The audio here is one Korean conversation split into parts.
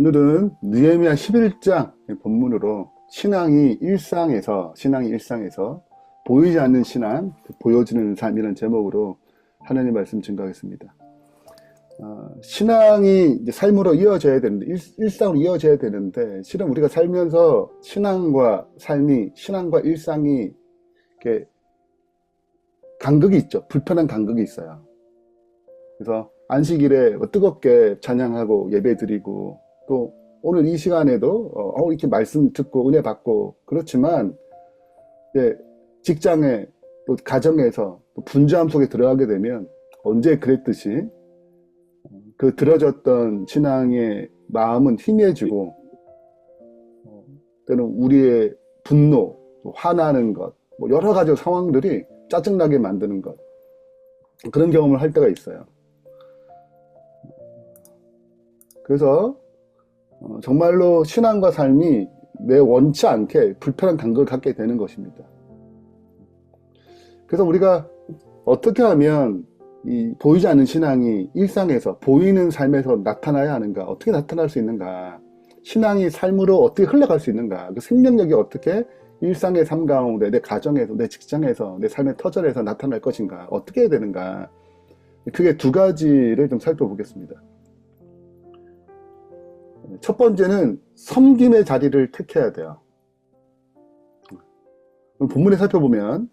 오늘은 느헤미야 11장 본문으로 신앙이 일상에서 보이지 않는 신앙, 보여지는 삶이라는 제목으로 하나님 말씀 증거하겠습니다. 신앙이 이제 삶으로 이어져야 되는데, 일상으로 이어져야 되는데, 실은 우리가 살면서 신앙과 일상이 이렇게 간극이 있죠. 불편한 간극이 있어요. 그래서 안식일에 뜨겁게 찬양하고 예배 드리고, 또 오늘 이 시간에도 이렇게 말씀 듣고 은혜 받고 그렇지만, 이제 직장에 또 가정에서 또 분주함 속에 들어가게 되면 언제 그랬듯이 그 들어졌던 신앙의 마음은 희미해지고, 때는 우리의 분노, 화나는 것, 여러 가지 상황들이 짜증나게 만드는 것, 그런 경험을 할 때가 있어요. 그래서 정말로 신앙과 삶이 내 원치 않게 불편한 간극을 갖게 되는 것입니다. 그래서 우리가 어떻게 하면 이 보이지 않는 신앙이 일상에서, 보이는 삶에서 나타나야 하는가, 어떻게 나타날 수 있는가, 신앙이 삶으로 어떻게 흘러갈 수 있는가, 그 생명력이 어떻게 일상의 삶 가운데, 내 가정에서, 내 직장에서, 내 삶의 터전에서 나타날 것인가, 어떻게 해야 되는가, 크게 두 가지를 좀 살펴보겠습니다. 첫 번째는 섬김의 자리를 택해야 돼요. 본문에 살펴보면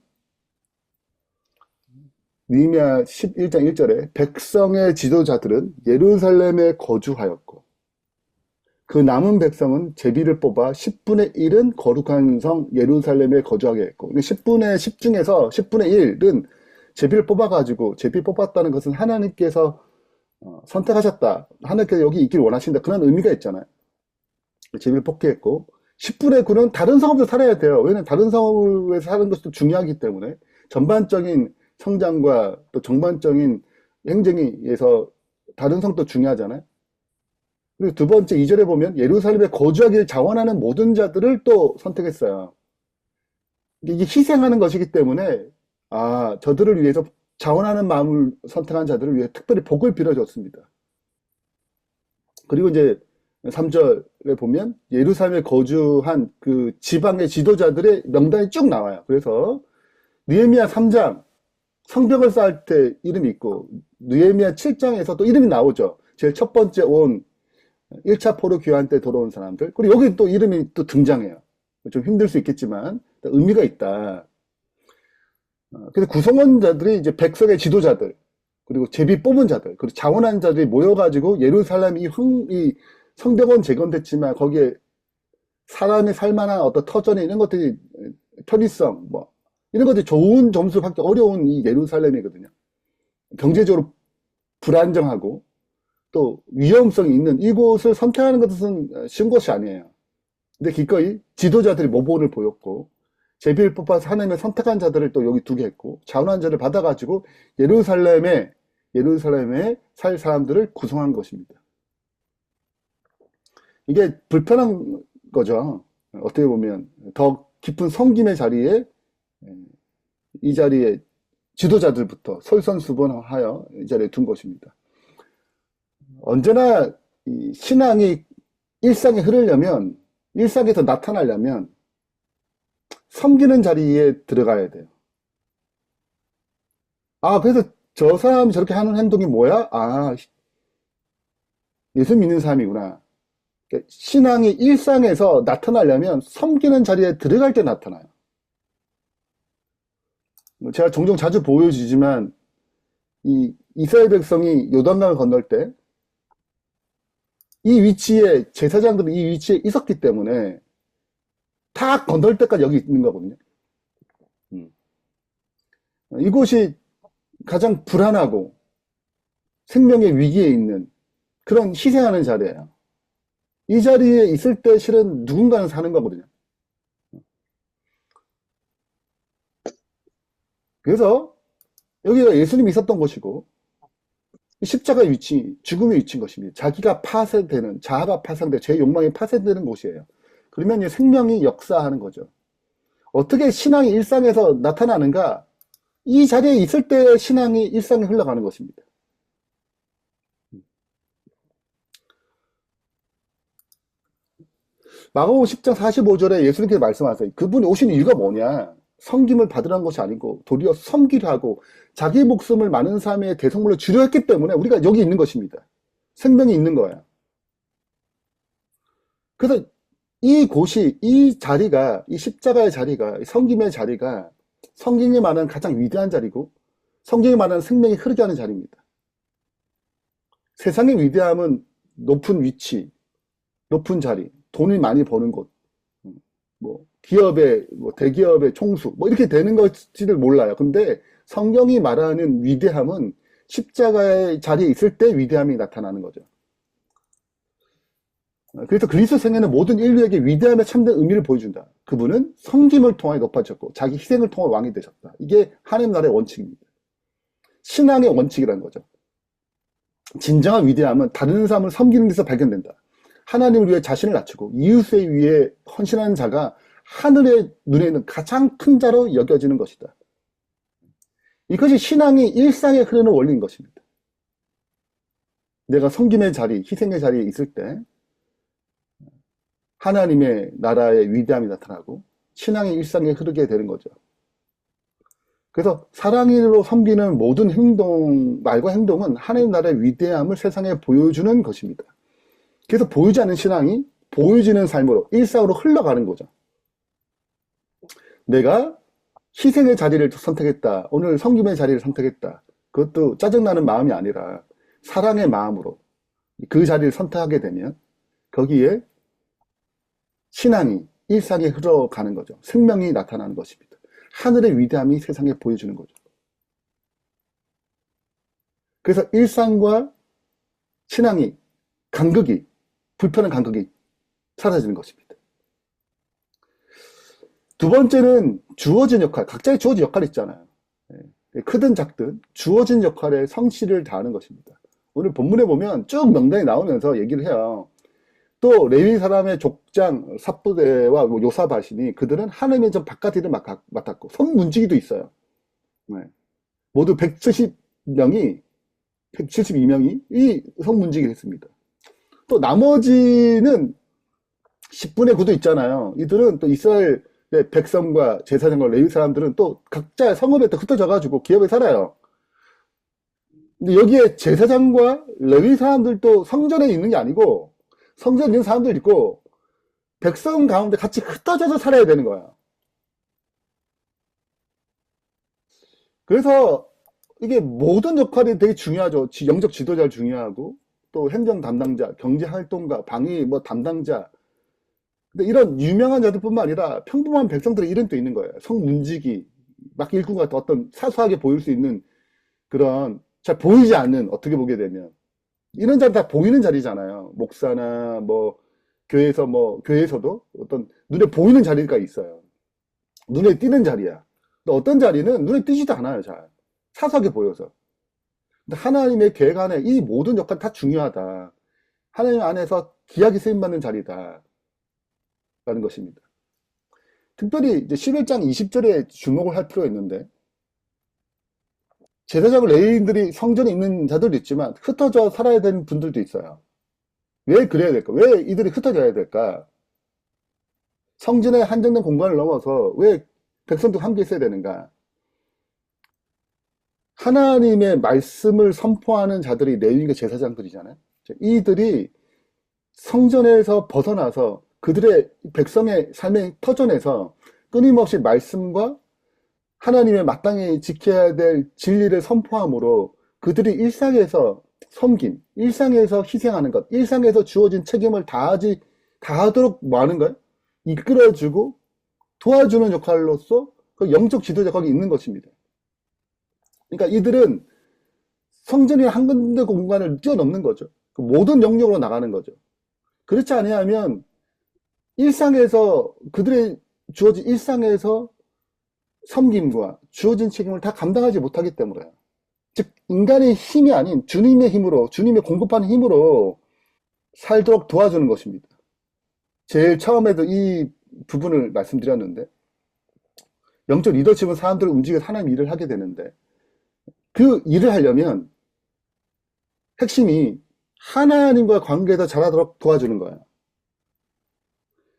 느헤미야 11장 1절에 백성의 지도자들은 예루살렘에 거주하였고 그 남은 백성은 제비를 뽑아 10분의 1은 거룩한 성 예루살렘에 거주하게 했고, 10분의 10 중에서 10분의 1은 제비를 뽑아가지고, 제비 뽑았다는 것은 하나님께서 선택하셨다, 하나님께서 여기 있기를 원하신다, 그런 의미가 있잖아요. 제비를 뽑게 했고, 10분의 9는 다른 성읍에서 살아야 돼요. 왜냐하면 다른 성읍에서 사는 것도 중요하기 때문에 전반적인 성장과 또 전반적인 행정에서 다른 성도 중요하잖아요. 그리고 두 번째 2절에 보면 예루살렘에 거주하기를 자원하는 모든 자들을 또 선택했어요. 이게 희생하는 것이기 때문에 저들을 위해서 자원하는 마음을 선택한 자들을 위해 특별히 복을 빌어줬습니다. 그리고 이제 3절에 보면 예루살렘에 거주한 그 지방의 지도자들의 명단이 쭉 나와요. 그래서 느헤미야 3장 성벽을 쌓을 때 이름이 있고, 느헤미야 7장에서 또 이름이 나오죠. 제일 첫 번째 온 1차 포로 귀환 때 돌아온 사람들. 그리고 여기 또 이름이 또 등장해요. 좀 힘들 수 있겠지만 의미가 있다. 그래서 구성원자들이 이제 백성의 지도자들, 그리고 제비 뽑은 자들, 그리고 자원한 자들이 모여가지고 예루살렘 이 성벽은 재건됐지만 거기에 사람이 살만한 어떤 터전이, 이런 것들이 편의성, 이런 것들이 좋은 점수 받기 어려운 이 예루살렘이거든요. 경제적으로 불안정하고 또 위험성이 있는 이곳을 선택하는 것은 쉬운 것이 아니에요. 근데 기꺼이 지도자들이 모범을 보였고, 제비를 뽑아서 하나님의 선택한 자들을 또 여기 두게 했고, 자원한 자를 받아가지고 예루살렘에 살 사람들을 구성한 것입니다. 이게 불편한 거죠. 어떻게 보면 더 깊은 섬김의 자리에, 이 자리에 지도자들부터 솔선수범하여 이 자리에 둔 것입니다. 언제나 이 신앙이 일상에 흐르려면, 일상에서 나타나려면 섬기는 자리에 들어가야 돼요. 그래서 저 사람이 저렇게 하는 행동이 뭐야? 예수 믿는 사람이구나. 그러니까 신앙이 일상에서 나타나려면 섬기는 자리에 들어갈 때 나타나요. 제가 종종 자주 보여주지만, 이 이스라엘 백성이 요단강을 건널 때 이 위치에, 제사장들은 이 위치에 있었기 때문에 다 건널 때까지 여기 있는 거거든요. 이곳이 가장 불안하고 생명의 위기에 있는 그런 희생하는 자리예요. 이 자리에 있을 때 실은 누군가는 사는 거거든요. 그래서 여기가 예수님이 있었던 곳이고, 십자가의 위치, 죽음의 위치인 것입니다. 자기가 파쇄되는, 자아가 파쇄되는, 제 욕망이 파쇄되는 곳이에요. 그러면 이 생명이 역사하는 거죠. 어떻게 신앙이 일상에서 나타나는가? 이 자리에 있을 때 신앙이 일상에 흘러가는 것입니다. 마가복음 10장 45절에 예수님께서 말씀하세요. 그분이 오신 이유가 뭐냐? 섬김을 받으라는 것이 아니고 도리어 섬기려 하고 자기 목숨을 많은 사람의 대성물로 주려 했기 때문에 우리가 여기 있는 것입니다. 생명이 있는 거예요. 그래서 이 곳이, 이 자리가, 이 십자가의 자리가, 섬김의 자리가 성경에 말하는 가장 위대한 자리고 성경에 말하는 생명이 흐르게 하는 자리입니다. 세상의 위대함은 높은 위치, 높은 자리, 돈을 많이 버는 곳, 뭐 기업의 뭐 대기업의 총수 뭐 이렇게 되는 것지를 몰라요. 근데 성경이 말하는 위대함은 십자가의 자리에 있을 때 위대함이 나타나는 거죠. 그래서 그리스도 생애는 모든 인류에게 위대함의 참된 의미를 보여준다. 그분은 섬김을 통해 높아졌고 자기 희생을 통해 왕이 되셨다. 이게 하나님 나라의 원칙입니다. 신앙의 원칙이라는 거죠. 진정한 위대함은 다른 사람을 섬기는 데서 발견된다. 하나님을 위해 자신을 낮추고 이웃을 위해 헌신하는 자가 하늘의 눈에는 가장 큰 자로 여겨지는 것이다. 이것이 신앙이 일상에 흐르는 원리인 것입니다. 내가 섬김의 자리, 희생의 자리에 있을 때 하나님의 나라의 위대함이 나타나고 신앙의 일상에 흐르게 되는 거죠. 그래서 사랑으로 섬기는 모든 행동, 말과 행동은 하나님 나라의 위대함을 세상에 보여주는 것입니다. 그래서 보이지 않는 신앙이 보여지는 삶으로, 일상으로 흘러가는 거죠. 내가 희생의 자리를 선택했다. 오늘 섬김의 자리를 선택했다. 그것도 짜증나는 마음이 아니라 사랑의 마음으로 그 자리를 선택하게 되면 거기에 신앙이 일상에 흘러가는 거죠. 생명이 나타나는 것입니다. 하늘의 위대함이 세상에 보여주는 거죠. 그래서 일상과 신앙이 간극이, 불편한 간극이 사라지는 것입니다. 두 번째는 주어진 역할, 각자의 주어진 역할이 있잖아요. 크든 작든 주어진 역할에 성실을 다하는 것입니다. 오늘 본문에 보면 쭉 명단이 나오면서 얘기를 해요. 또 레위 사람의 족장 삽부대와 요사밭이니 그들은 하나님의 전 바깥 일을 맡았고 손문지기도 있어요. 네. 모두 172명이 이 손문지기를 했습니다. 또 나머지는 10분의 9도 있잖아요. 이들은 또 이스라엘 백성과 제사장과 레위 사람들은 또 각자 성읍에 또 흩어져가지고 기업에 살아요. 근데 여기에 제사장과 레위 사람들도 성전에 있는 게 아니고 성전에 있는 사람들 있고 백성 가운데 같이 흩어져서 살아야 되는 거야. 그래서 이게 모든 역할이 되게 중요하죠. 영적 지도자를 중요하고 또 행정 담당자, 경제 활동가, 방위 뭐 담당자. 근데 이런 유명한 자들뿐만 아니라 평범한 백성들의 이름도 있는 거예요. 성문지기, 막 일꾼과 어떤 사소하게 보일 수 있는 그런 잘 보이지 않는 어떻게 보게 되면 이런 자리 다 보이는 자리잖아요. 목사나 뭐 교회에서도 어떤 눈에 보이는 자리가 있어요. 눈에 띄는 자리야. 근데 어떤 자리는 눈에 띄지도 않아요. 잘 사소하게 보여서. 근데 하나님의 계획 안에 이 모든 역할 다 중요하다. 하나님 안에서 귀하게 쓰임받는 자리다. 라는 것입니다. 특별히 이제 11장 20절에 주목을 할 필요가 있는데 제사장과 레위인들이 성전에 있는 자들도 있지만 흩어져 살아야 되는 분들도 있어요. 왜 그래야 될까? 왜 이들이 흩어져야 될까? 성전의 한정된 공간을 넘어서 왜 백성도 함께 있어야 되는가? 하나님의 말씀을 선포하는 자들이 레위인과 제사장들이잖아요. 이들이 성전에서 벗어나서 그들의 백성의 삶의 터전에서 끊임없이 말씀과 하나님의 마땅히 지켜야 될 진리를 선포함으로 그들이 일상에서 섬김, 일상에서 희생하는 것, 일상에서 주어진 책임을 다하도록 뭐 하는 거예요? 이끌어주고 도와주는 역할로서 그 영적 지도자 거기 있는 것입니다. 그러니까 이들은 성전의 한 군데 공간을 뛰어넘는 거죠. 그 모든 영역으로 나가는 거죠. 그렇지 아니하면 일상에서 그들의 주어진 일상에서 섬김과 주어진 책임을 다 감당하지 못하기 때문에요. 즉 인간의 힘이 아닌 주님의 힘으로, 주님의 공급하는 힘으로 살도록 도와주는 것입니다. 제일 처음에도 이 부분을 말씀드렸는데 영적 리더십은 사람들을 움직여서 하나님 일을 하게 되는데 그 일을 하려면 핵심이 하나님과 관계에서 잘하도록 도와주는 거예요.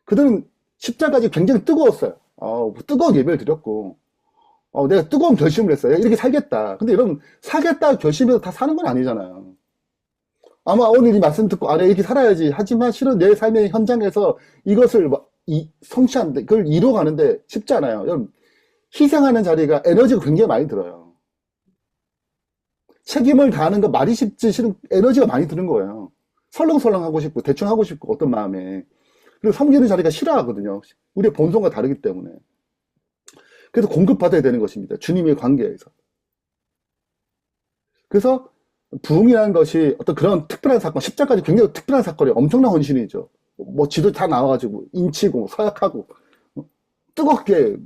그들은 십자가지 굉장히 뜨거웠어요. 뜨거운 예배를 드렸고, 내가 뜨거운 결심을 했어요. 이렇게 살겠다. 근데 여러분, 살겠다 결심해서 다 사는 건 아니잖아요. 아마 오늘 이 말씀 듣고, 내가 이렇게 살아야지. 하지만 실은 내 삶의 현장에서 이것을 성취하는데, 그걸 이루어가는데 쉽지 않아요. 여러분, 희생하는 자리가 에너지가 굉장히 많이 들어요. 책임을 다하는 거 말이 쉽지, 실은 에너지가 많이 드는 거예요. 설렁설렁 하고 싶고, 대충 하고 싶고, 어떤 마음에. 그리고 섬기는 자리가 싫어하거든요. 우리의 본성과 다르기 때문에. 그래서 공급받아야 되는 것입니다. 주님의 관계에서. 그래서 부흥이라는 것이 어떤 그런 특별한 사건, 십자가까지 굉장히 특별한 사건이에요. 엄청난 헌신이죠. 뭐 지도 다 나와가지고 인치고 서약하고 뜨겁게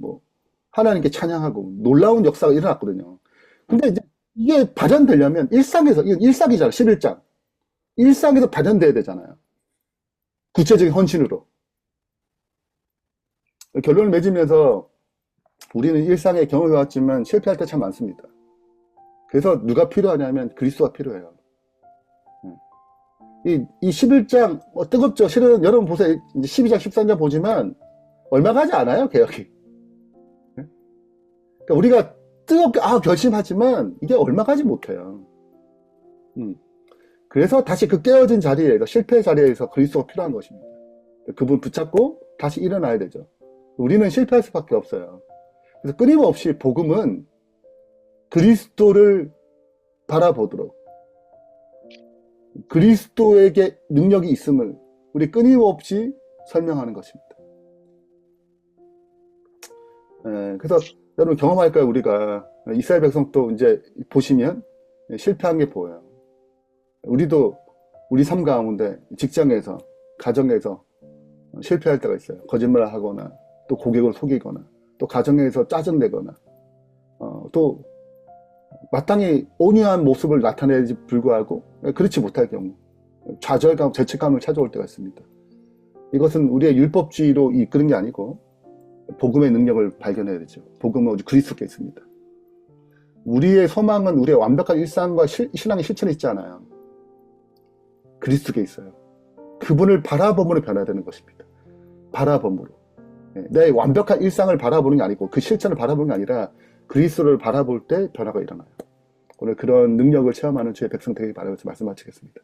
하나님께 찬양하고 놀라운 역사가 일어났거든요. 근데 이제 이게 발현되려면 일상에서, 이건 일상이잖아. 11장. 일상에서 발현돼야 되잖아요. 구체적인 헌신으로. 결론을 맺으면서 우리는 일상에 경험해왔지만 실패할 때 참 많습니다. 그래서 누가 필요하냐면 그리스도가 필요해요. 이 11장 뜨겁죠. 실은 여러분 보세요. 이제 12장 13장 보지만 얼마 가지 않아요. 개혁이. 그러니까 우리가 뜨겁게 결심하지만 이게 얼마 가지 못해요. 그래서 다시 그 깨어진 자리에서, 실패의 자리에서 그리스도가 필요한 것입니다. 그분 붙잡고 다시 일어나야 되죠. 우리는 실패할 수밖에 없어요. 그래서 끊임없이 복음은 그리스도를 바라보도록, 그리스도에게 능력이 있음을 우리 끊임없이 설명하는 것입니다. 그래서 여러분 경험할까요? 우리가 이스라엘 백성도 이제 보시면 실패한 게 보여요. 우리도 우리 삶 가운데 직장에서, 가정에서 실패할 때가 있어요. 거짓말을 하거나, 또 고객을 속이거나, 또 가정에서 짜증내거나, 또 마땅히 온유한 모습을 나타내지 불구하고 그렇지 못할 경우 좌절감, 죄책감을 찾아올 때가 있습니다. 이것은 우리의 율법주의로 이끄는 게 아니고 복음의 능력을 발견해야 되죠. 복음은 오직 그리스도께 있습니다. 우리의 소망은 우리의 완벽한 일상과 신앙의 실천에 있지 않아요. 그리스도께 있어요. 그분을 바라봄으로 변화되는 것입니다. 바라봄으로. 내 완벽한 일상을 바라보는 게 아니고 그 실천을 바라보는 게 아니라 그리스도를 바라볼 때 변화가 일어나요. 오늘 그런 능력을 체험하는 주의 백성 되길 바라면서 말씀 마치겠습니다.